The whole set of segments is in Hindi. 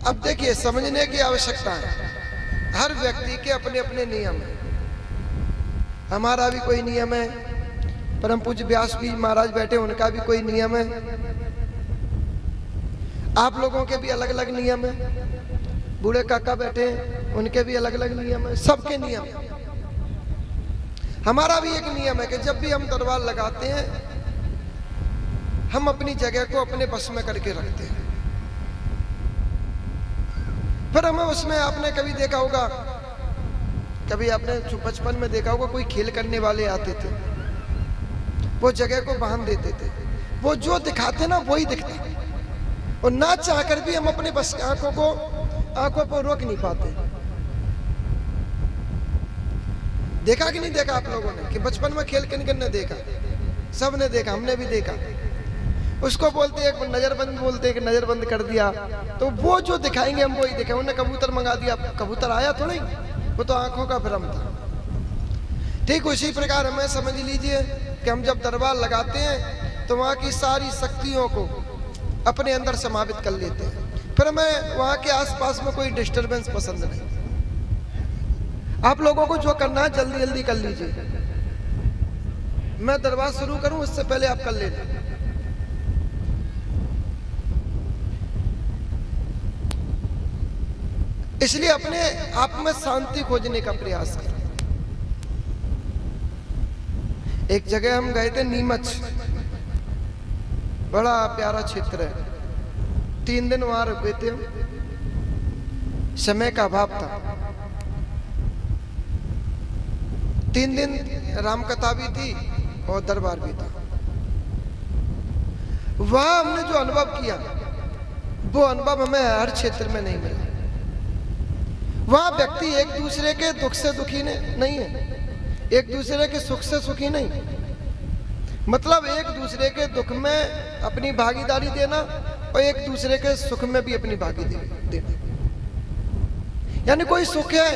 अब देखिए, समझने की आवश्यकता है। हर व्यक्ति के अपने अपने नियम हैं। हमारा भी कोई नियम है, परम पूज्य व्यास भी महाराज बैठे, उनका भी कोई नियम है। आप लोगों के भी अलग अलग नियम है। बूढ़े काका बैठे हैं, उनके भी अलग अलग नियम है। सबके नियम है। हमारा भी एक नियम है कि जब भी हम दरबार लगाते हैं, हम अपनी जगह को अपने बस में करके रखते हैं। फिर हमें उसमें, आपने कभी देखा होगा, कभी आपने बचपन में देखा होगा, कोई खेल करने वाले आते थे, वो जगह को बांध देते थे। वो जो दिखाते ना वही दिखता, और ना चाहकर भी हम अपने बस आंखों को रोक नहीं पाते। देखा कि नहीं देखा आप लोगों ने कि बचपन में खेल किन ने देखा? सब ने देखा, हमने भी देखा। उसको बोलते हैं नजरबंद, बोलते हैं कि नजरबंद कर दिया, तो वो जो दिखाएंगे हम वही दिखाएं। उन्होंने कबूतर मंगा दिया, कबूतर आया थोड़ा ही, वो तो आंखों का भ्रम था। ठीक उसी प्रकार हमें समझ लीजिए कि हम जब दरबार लगाते हैं तो वहाँ की सारी शक्तियों को अपने अंदर समावित कर लेते हैं। फिर हमें वहाँ के आसपास में कोई डिस्टरबेंस पसंद नहीं। आप लोगों को जो करना है जल्दी जल्दी कर लीजिए। मैं दरबार शुरू करूं उससे पहले आप कर लेते। इसलिए अपने आप में शांति खोजने का प्रयास करें। एक जगह हम गए थे, नीमच, बड़ा प्यारा क्षेत्र है। 3 दिन वहां रुके थे। समय का अभाव था। 3 दिन राम कथा भी थी और दरबार भी था। वहां हमने जो अनुभव किया, वो अनुभव हमें हर क्षेत्र में नहीं मिला। वहां व्यक्ति एक दूसरे के दुख से दुखी नहीं है, एक दूसरे के सुख से सुखी नहीं। मतलब एक दूसरे के दुख में अपनी भागीदारी देना और एक दूसरे के सुख में भी अपनी भागीदारी देना। यानी कोई सुख है,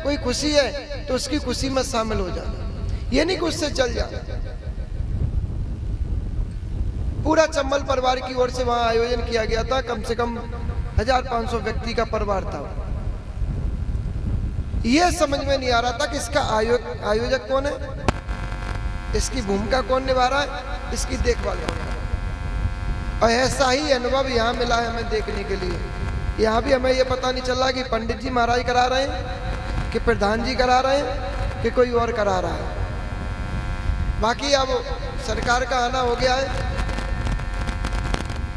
कोई खुशी है, तो उसकी खुशी में शामिल हो जाना, ये नहीं कि उससे चल जाना। पूरा चंबल परिवार की ओर से वहां आयोजन किया गया था। कम से कम 1500 व्यक्ति का परिवार था। यह समझ में नहीं आ रहा था कि इसका आयोजक कौन है, इसकी भूमिका कौन निभा रहा है, इसकी देखभाल कौन कर रहा है। और ऐसा ही अनुभव यहाँ मिला है हमें देखने के लिए। यहाँ भी हमें यह पता नहीं चला कि पंडित जी महाराज करा रहे हैं, कि प्रधान जी करा रहे हैं, कि कोई और करा रहा है। बाकी अब सरकार का आना हो गया है,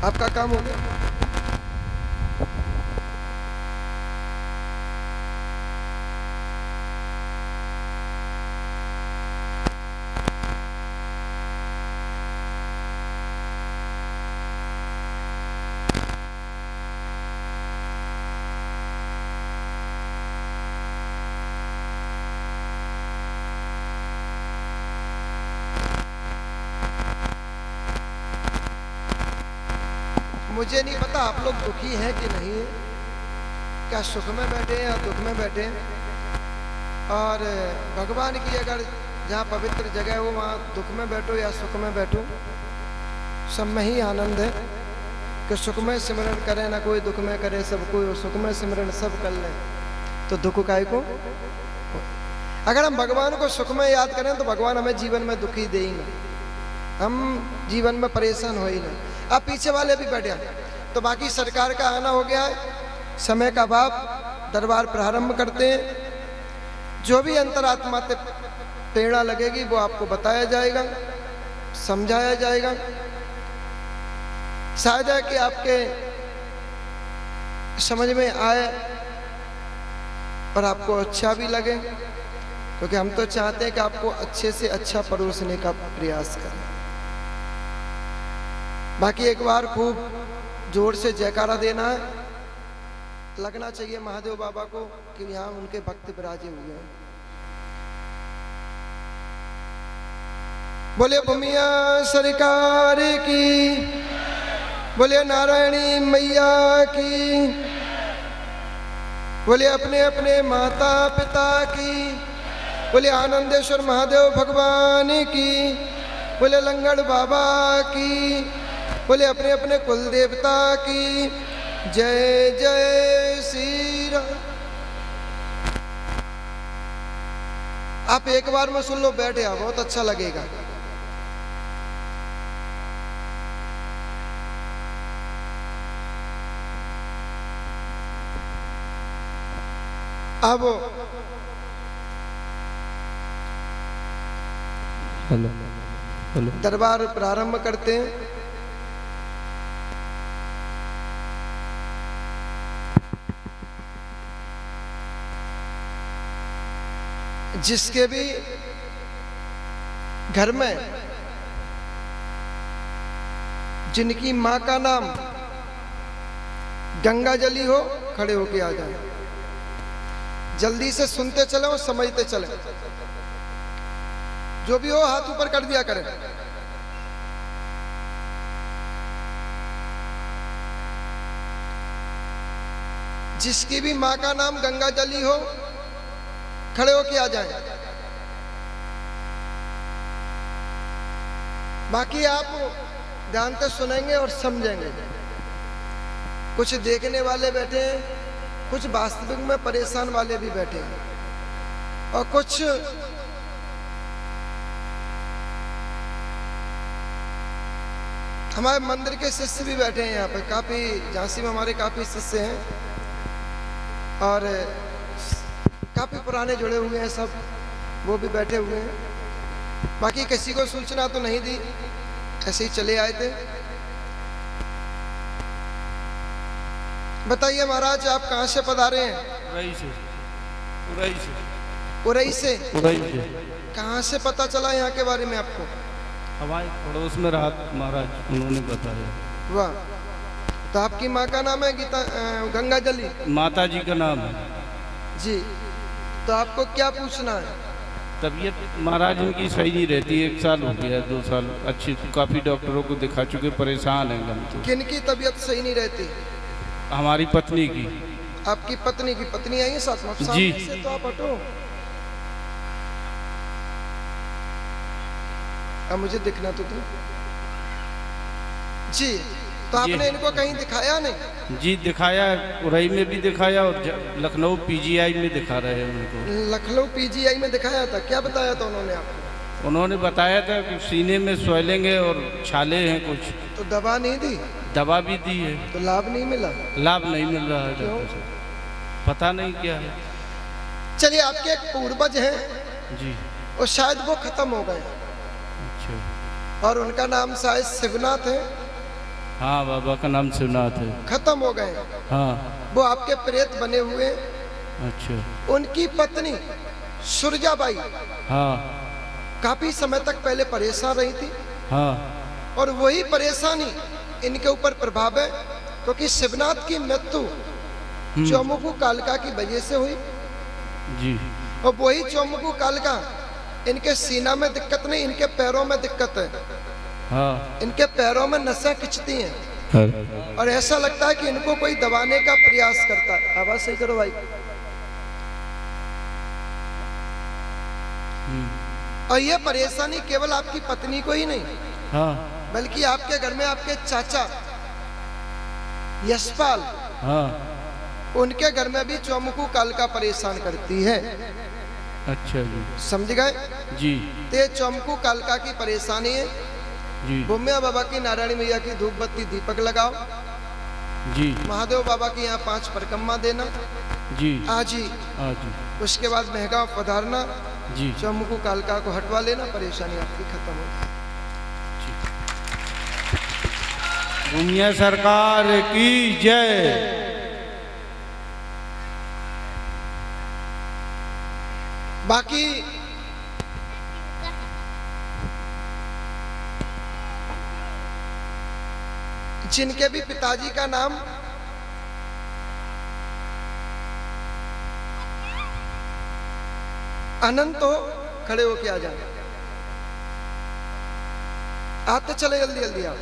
आपका काम हो गया। मुझे नहीं पता आप लोग दुखी हैं कि नहीं है, क्या सुख में बैठे हैं या दुख में बैठे हैं। और भगवान की अगर जहाँ पवित्र जगह हो वहाँ दुख में बैठो या सुख में बैठो, सब में ही आनंद है। कि सुख में सिमरण करें ना कोई दुख में करे, सबको सुख में सिमरण सब कर लें, तो दुख काहे को। अगर हम भगवान को सुख में याद करें तो भगवान हमें जीवन में दुखी देंगे, हम जीवन में परेशान हो ही नहीं। अब पीछे वाले भी बैठे हैं, तो बाकी सरकार का आना हो गया है, समय का अभाव, दरबार प्रारंभ करते हैं। जो भी अंतरात्मा से प्रेरणा लगेगी वो आपको बताया जाएगा, समझाया जाएगा। शायद है कि आपके समझ में आए और आपको अच्छा भी लगे, क्योंकि हम तो चाहते हैं कि आपको अच्छे से अच्छा परोसने का प्रयास करें। बाकी एक बार खूब जोर से जयकारा देना है, लगना चाहिए महादेव बाबा को कि यहाँ उनके भक्त विराजे हुए हैं। बोले भूमिया सरकार की, बोले नारायणी मैया की, बोले अपने अपने माता पिता की, बोले आनंदेश्वर महादेव भगवान की, बोले लंगड़ बाबा की, बोले अपने अपने कुल देवता की, जय जय श्री राम। आप एक बार में सुन लो, बैठे आप, बहुत अच्छा लगेगा। अब हेलो हेलो दरबार प्रारंभ करते हैं। जिसके भी घर में जिनकी मां का नाम गंगा जली हो, खड़े होके आ जाए। जल्दी से सुनते चले और समझते चले। जो भी हो हाथ ऊपर कर दिया करें। जिसकी भी मां का नाम गंगा जली हो, खड़े होके आ जाएं। बाकी आप ध्यान से सुनेंगे और समझेंगे। कुछ देखने वाले बैठे हैं, कुछ वास्तविक में परेशान वाले भी बैठे हैं, और कुछ हमारे मंदिर के शिष्य भी बैठे हैं यहाँ पे। काफी झांसी में हमारे काफी शिष्य हैं और काफी पुराने जुड़े हुए हैं सब, वो भी बैठे हुए हैं। बाकी किसी को सूचना तो नहीं दी, ऐसे ही चले आए थे। बताइए महाराज, आप कहाँ से पधारे हैं? उरई से। उरई से? उरई से। कहाँ से पता चला यहाँ के बारे में आपको? हमारे पड़ोस में रात महाराज, उन्होंने बताया। वाह। तो आपकी माँ का नाम है गंगा जली? माता जी का नाम है जी। तो आपको क्या पूछना है? तबीयत महाराज इनकी सही नहीं रहती, 1 साल हो गया, 2 साल, अच्छी काफ़ी डॉक्टरों को दिखा चुके, परेशान हैं हम तो। किनकी तबीयत सही नहीं रहती? हमारी पत्नी की। आपकी पत्नी की? पत्नी आई है साथ में? जी। से तो आप हटो। अब मुझे दिखना तो दो। जी। तो आपने इनको कहीं दिखाया नहीं? जी दिखाया, उरई में भी दिखाया और लखनऊ पीजीआई में दिखा रहे हैं उनको। लखनऊ पीजीआई में दिखाया था? क्या बताया था उन्होंने आपको? उन्होंने बताया था कि सीने में स्वेलिंग है और छाले हैं कुछ। तो दवा नहीं दी? दवा भी दी है। तो लाभ नहीं मिला? लाभ नहीं मिल रहा है डॉक्टर साहब, पता नहीं क्या है। चलिए, आपके एक पूर्वज हैं जी, और शायद वो खत्म हो गए। अच्छा। और उनका नाम शायद शिवनाथ है। हाँ, बाबा का नाम शिवनाथ है। खत्म हो गए। हाँ। वो आपके प्रेत बने हुए। अच्छा। उनकी पत्नी सुरजाबाई, हाँ, काफी समय तक पहले परेशान रही थी। हाँ। और वही परेशानी इनके ऊपर प्रभाव है, क्योंकि शिवनाथ की मृत्यु चौमुखू कालिका की वजह से हुई। जी। और वही चौमुखू कालिका इनके सीना में दिक्कत नहीं, इनके पैरों में दिक्कत है। हाँ। इनके पैरों में नसें खिंचती हैं और ऐसा लगता है कि इनको कोई दबाने का प्रयास करता है। आवाज सही करो भाई। और ये परेशानी केवल आपकी पत्नी को ही नहीं, हाँ, बल्कि आपके घर में आपके चाचा यशपाल, हाँ, उनके घर में भी चौमुखू कालिका परेशान करती है। अच्छा जी। समझ गए? जी। ते चौमुखू कालिका की परेशानी है। जी। बुम्या बाबा की, नारायणी मैया की धूप बत्ती दीपक लगाओ। जी। महादेव बाबा की यहाँ 5 परिक्रमा देना। जी। आज ही। उसके बाद महगांव पधारना। जी। चौमुखू कालिका को हटवा लेना, परेशानी आपकी खत्म हो। दुनिया सरकार की जय। बाकी जिनके भी पिताजी का नाम अनंत हो, खड़े होके आ जाए। आते चले जल्दी जल्दी आप।